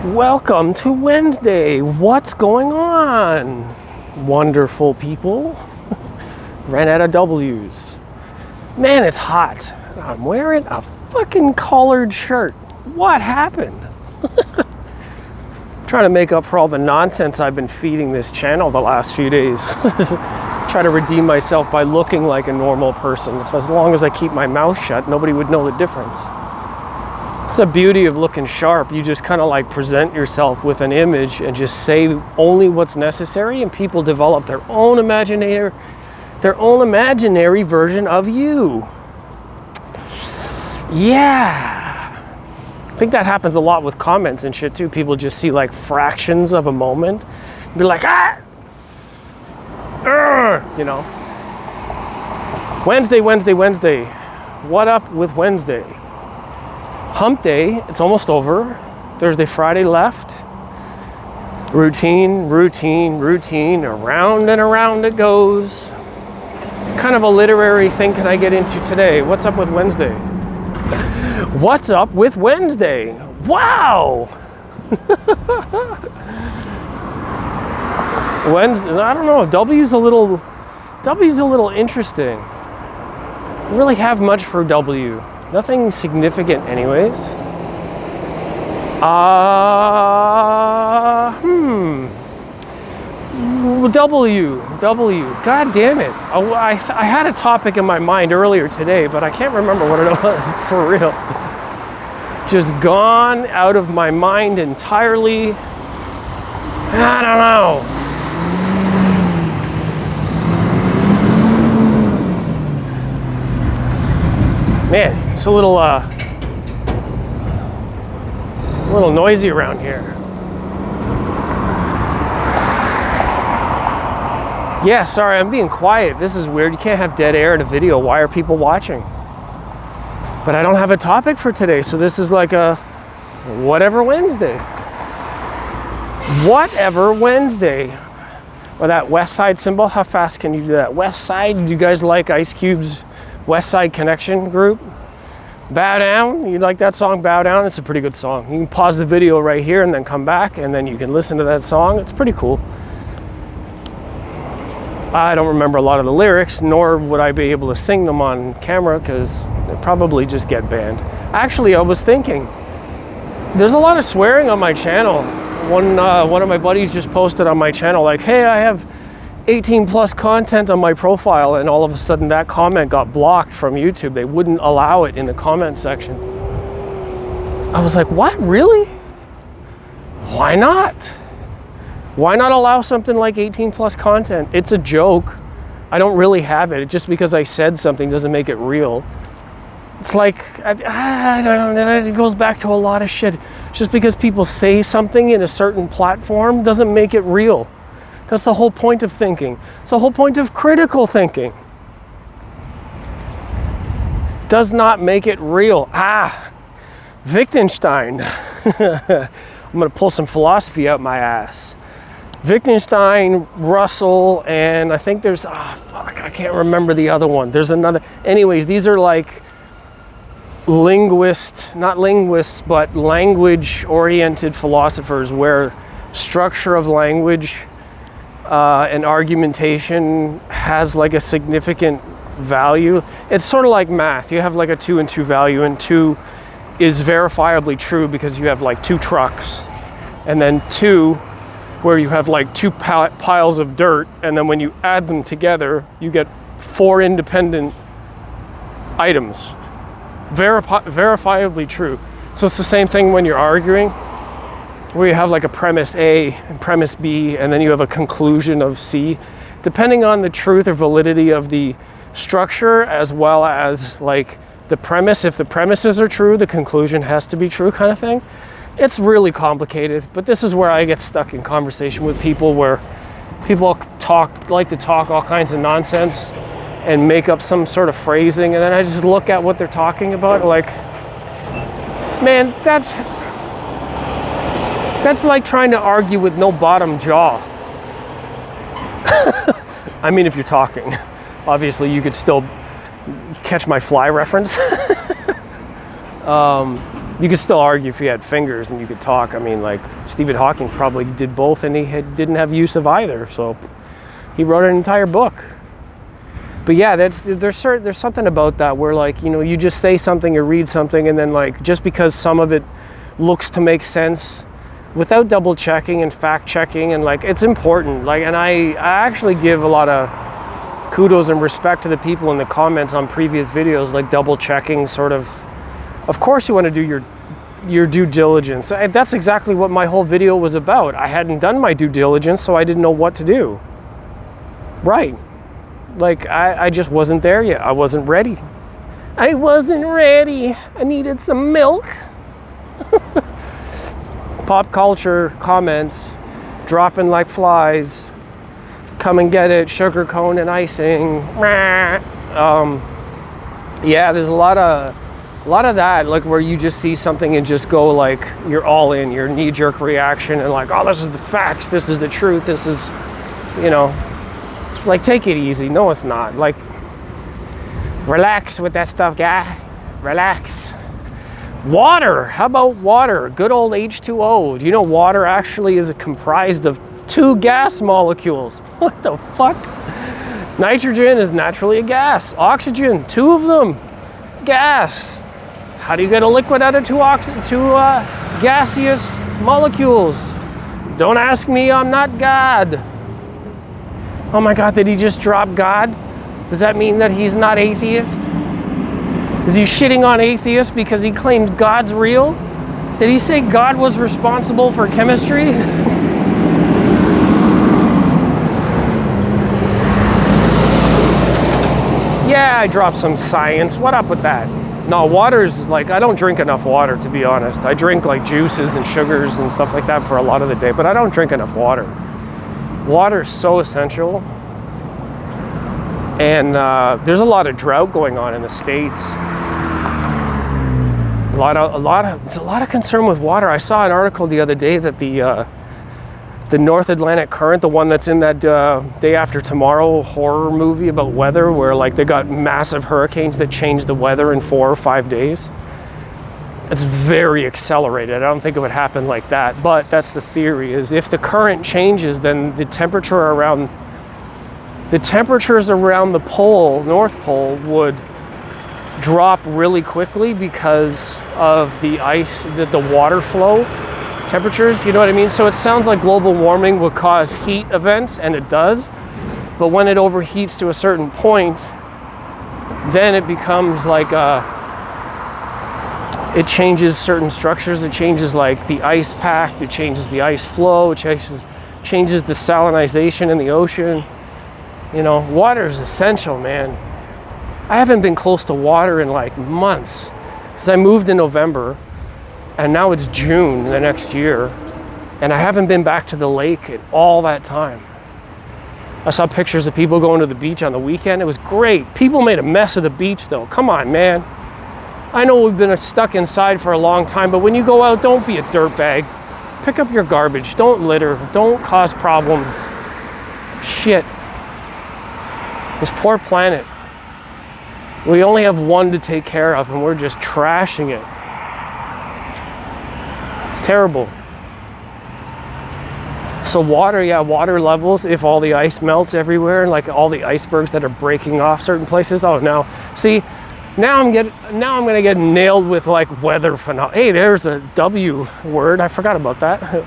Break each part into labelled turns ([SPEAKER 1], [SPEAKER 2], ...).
[SPEAKER 1] Welcome to Wednesday. What's going on? Wonderful people. Ran out of W's. Man, it's hot. I'm wearing a fucking collared shirt. What happened? Trying to make up for all the nonsense I've been feeding this channel the last few days. Try to redeem myself by looking like a normal person. As long as I keep my mouth shut, nobody would know the difference. It's the beauty of looking sharp. You just kind of like present yourself with an image and just say only what's necessary, and people develop their own imaginary version of you. Yeah. I think that happens a lot with comments and shit too. People just see like fractions of a moment. Be like, you know. Wednesday. What up with Wednesday? Hump day, it's almost over. Thursday, Friday left. Routine, around and around it goes. Kind of a literary thing can I get into today? What's up with Wednesday? What's up with Wednesday? Wow! Wednesday, I don't know, W's a little interesting. I don't really have much for W. Nothing significant anyways. W. God damn it. I had a topic in my mind earlier today, but I can't remember what it was for real. Just gone out of my mind entirely. I don't know. Man, it's a little noisy around here. Yeah, sorry, I'm being quiet. This is weird. You can't have dead air in a video. Why are people watching? But I don't have a topic for today, so this is like a whatever Wednesday. Whatever Wednesday. Or that West Side symbol, how fast can you do that? West Side, do you guys like Ice Cube's West Side Connection group? Bow Down, you like that song, Bow Down? It's a pretty good song. You can pause the video right here and then come back and then you can listen to that song. It's pretty cool. I don't remember a lot of the lyrics, nor would I be able to sing them on camera because they'd probably just get banned. Actually, I was thinking, there's a lot of swearing on my channel. One of my buddies just posted on my channel like, hey, I have 18 plus content on my profile, and all of a sudden that comment got blocked from YouTube. They wouldn't allow it in the comment section. I was like, what, really? Why not? Why not allow something like 18 plus content? It's a joke. I don't really have it. Just because I said something doesn't make it real. It's like, I don't know, it goes back to a lot of shit. Just because people say something in a certain platform doesn't make it real. That's the whole point of thinking. It's the whole point of critical thinking. Does not make it real. Wittgenstein. I'm gonna pull some philosophy out my ass. Wittgenstein, Russell, and I think there's, I can't remember the other one. There's another, anyways, these are like not linguists, but language-oriented philosophers where structure of language and argumentation has like a significant value. It's sort of like math. You have like a 2 and 2 value, and 2 is verifiably true because you have like 2 trucks, and then 2 where you have like 2 piles of dirt, and then when you add them together you get 4 independent items. Verifiably true. So it's the same thing when you're arguing, where you have like a premise A and premise B, and then you have a conclusion of C. Depending on the truth or validity of the structure, as well as like the premise, if the premises are true, the conclusion has to be true, kind of thing. It's really complicated, but this is where I get stuck in conversation with people, where people like to talk all kinds of nonsense and make up some sort of phrasing, and then I just look at what they're talking about like, man, that's like trying to argue with no bottom jaw. I mean, if you're talking. Obviously, you could still catch my fly reference. You could still argue if he had fingers and you could talk. I mean, like Stephen Hawking probably did both, and didn't have use of either. So he wrote an entire book. But yeah, there's something about that where, like, you know, you just say something or read something, and then, like, just because some of it looks to make sense without double checking and fact checking, and like, it's important. Like, and I actually give a lot of kudos and respect to the people in the comments on previous videos, like double checking, sort of course you want to do your due diligence. That's exactly what my whole video was about. I hadn't done my due diligence, so I didn't know what to do. Right. Like, I just wasn't there yet. I wasn't ready. I wasn't ready. I needed some milk. Pop culture comments dropping like flies. Come and get it, sugar cone and icing. Yeah, there's a lot of that, like, where you just see something and just go, like, you're all in, your knee-jerk reaction, and like, oh, this is the facts, this is the truth, this is, you know, like, take it easy. No, it's not. Like, relax with that stuff, guy. Relax. Water. How about water? Good old H2O. Do you know water actually is comprised of 2 gas molecules? What the fuck? Nitrogen is naturally a gas. Oxygen, 2 of them. Gas. How do you get a liquid out of 2 gaseous molecules? Don't ask me, I'm not God. Oh my God, did he just drop God? Does that mean that he's not atheist? Is he shitting on atheists because he claimed God's real? Did he say God was responsible for chemistry? Yeah, I dropped some science. What up with that? No, water's like, I don't drink enough water, to be honest. I drink like juices and sugars and stuff like that for a lot of the day, but I don't drink enough water. Water is so essential. And there's a lot of drought going on in the States. A lot of concern with water. I saw an article the other day that the North Atlantic Current, the one that's in that Day After Tomorrow horror movie about weather, where like they got massive hurricanes that changed the weather in 4 or 5 days. It's very accelerated. I don't think it would happen like that, but that's the theory, is if the current changes, then the temperatures around the pole, North Pole, would drop really quickly because of the ice, the water flow temperatures, you know what I mean? So it sounds like global warming would cause heat events, and it does, but when it overheats to a certain point, then it becomes like it changes certain structures. It changes like the ice pack, it changes the ice flow, it changes the salinization in the ocean. You know, water is essential, man. I haven't been close to water in like months, because I moved in November and now it's June the next year, and I haven't been back to the lake in all that time. I saw pictures of people going to the beach on the weekend. It was great. People made a mess of the beach though. Come on, man. I know we've been stuck inside for a long time, but when you go out, don't be a dirtbag. Pick up your garbage. Don't litter. Don't cause problems. Shit. This poor planet. We only have one to take care of, and we're just trashing it. It's terrible. So water, yeah, water levels, if all the ice melts everywhere, and like all the icebergs that are breaking off certain places. Oh, now, see, now I'm gonna get nailed with like weather phenomena. Hey, there's a W word. I forgot about that.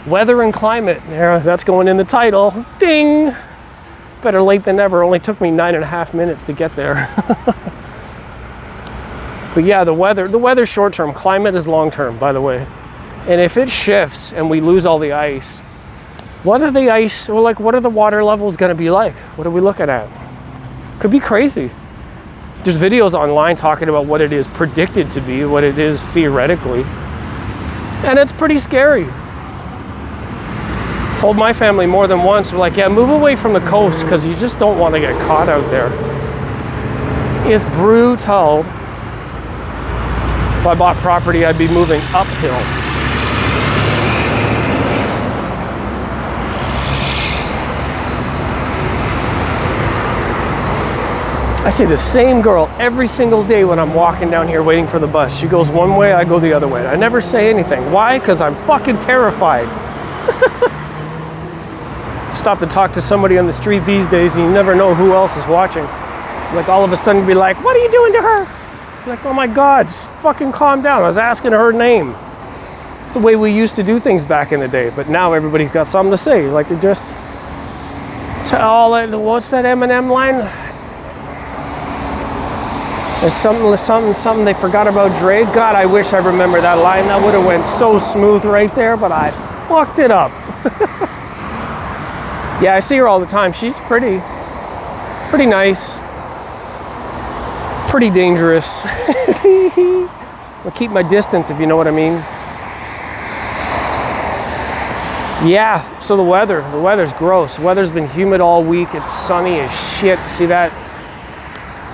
[SPEAKER 1] Weather and climate. There, that's going in the title. Ding. Better late than never. Only took me 9.5 minutes to get there. But yeah, the weather's short term. Climate is long term, by the way. And if it shifts and we lose all the ice, what are the water levels going to be like? What are we looking at? Could be crazy. There's videos online talking about what it is predicted to be, what it is theoretically. And it's pretty scary. Told my family more than once, we're like, yeah, move away from the coast, because you just don't want to get caught out there. It's brutal. If I bought property, I'd be moving uphill. I see the same girl every single day when I'm walking down here waiting for the bus. She goes one way, I go the other way. I never say anything. Why? Because I'm fucking terrified. Stop to talk to somebody on the street these days and you never know who else is watching. Like all of a sudden be like, what are you doing to her? I'm like, oh my God, fucking calm down. I was asking her name. It's the way we used to do things back in the day, but now everybody's got something to say. Like they just tell it, what's that Eminem line? There's something they forgot about Dre. God, I wish I remember that line. That would have went so smooth right there, but I fucked it up. Yeah, I see her all the time. She's pretty nice. Pretty dangerous. I'll keep my distance if you know what I mean. Yeah, so the weather's gross. The weather's been humid all week. It's sunny as shit. See that?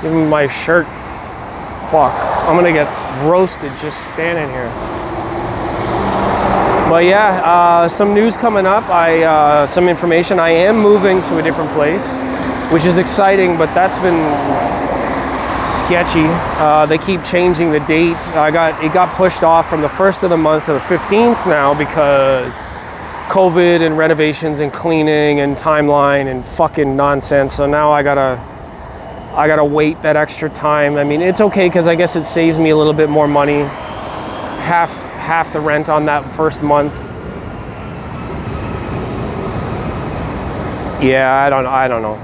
[SPEAKER 1] Even my shirt. Fuck. I'm gonna get roasted just standing here. But yeah, some news coming up. Some information. I am moving to a different place, which is exciting, but that's been sketchy. They keep changing the date. It got pushed off from the 1st of the month to the 15th now because COVID and renovations and cleaning and timeline and fucking nonsense. So now I gotta wait that extra time. I mean, it's okay because I guess it saves me a little bit more money. Half the rent on that first month. Yeah, I don't know.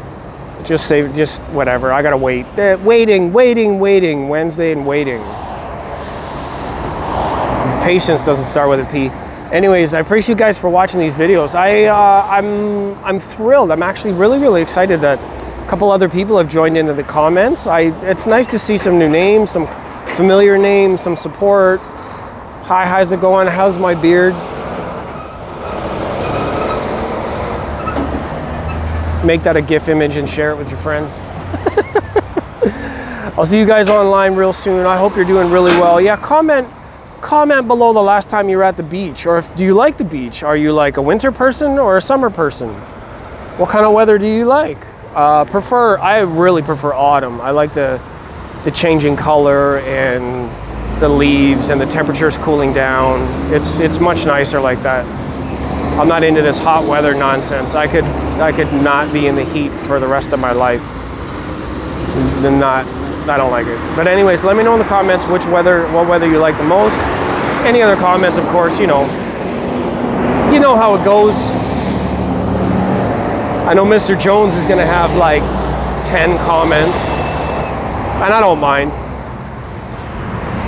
[SPEAKER 1] Just whatever. I gotta wait. Waiting. Wednesday and waiting. Patience doesn't start with a P. Anyways, I appreciate you guys for watching these videos. I'm thrilled. I'm actually really excited that a couple other people have joined into the comments. It's nice to see some new names, some familiar names, some support. Hi, how's it going? How's my beard? Make that a GIF image and share it with your friends. I'll see you guys online real soon. I hope you're doing really well. Yeah, comment below the last time you were at the beach, or do you like the beach? Are you like a winter person or a summer person? What kind of weather do you like? I really prefer autumn. I like the changing color and the leaves and the temperatures cooling down. It's much nicer like that. I'm not into this hot weather nonsense. I could not be in the heat for the rest of my life. I don't like it. But anyways, let me know in the comments what weather you like the most. Any other comments, of course, you know how it goes. I know Mr. Jones is gonna have like 10 comments, and I don't mind.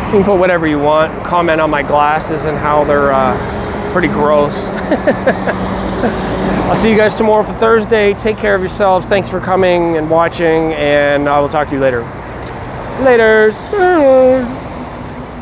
[SPEAKER 1] You can put whatever you want. Comment on my glasses and how they're pretty gross. I'll see you guys tomorrow for Thursday. Take care of yourselves. Thanks for coming and watching, and I will talk to you later. Laters.